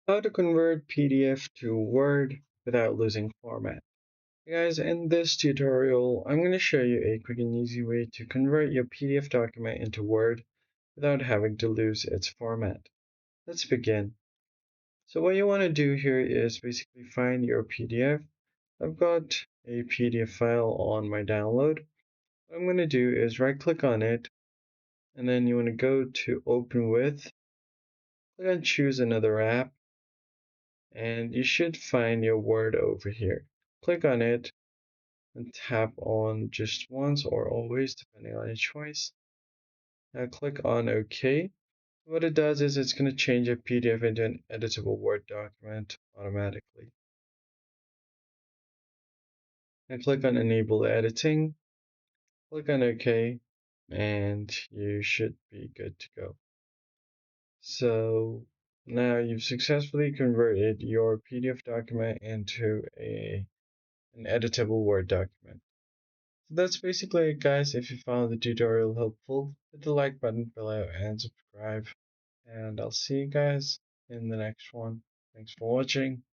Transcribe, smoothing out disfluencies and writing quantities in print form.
How to convert PDF to Word without losing format. Hey guys, in this tutorial, I'm going to show you a quick and easy way to convert your PDF document into Word without having to lose its format. Let's begin. So what you want to do here is basically find your PDF. I've got a PDF file on my download. What I'm going to do is right click on it, and then you want to go to Open With, click on Choose Another App, and you should find your Word over here. Click on it and tap on just once or always, depending on your choice. Now click on OK. What it does is it's going to change a PDF into an editable Word document automatically. Now click on Enable Editing, click on OK, and you should be good to go. So now you've successfully converted your PDF document into an editable Word document. So that's basically it, guys. If you found the tutorial helpful, hit the like button below and subscribe. And I'll see you guys in the next one. Thanks for watching.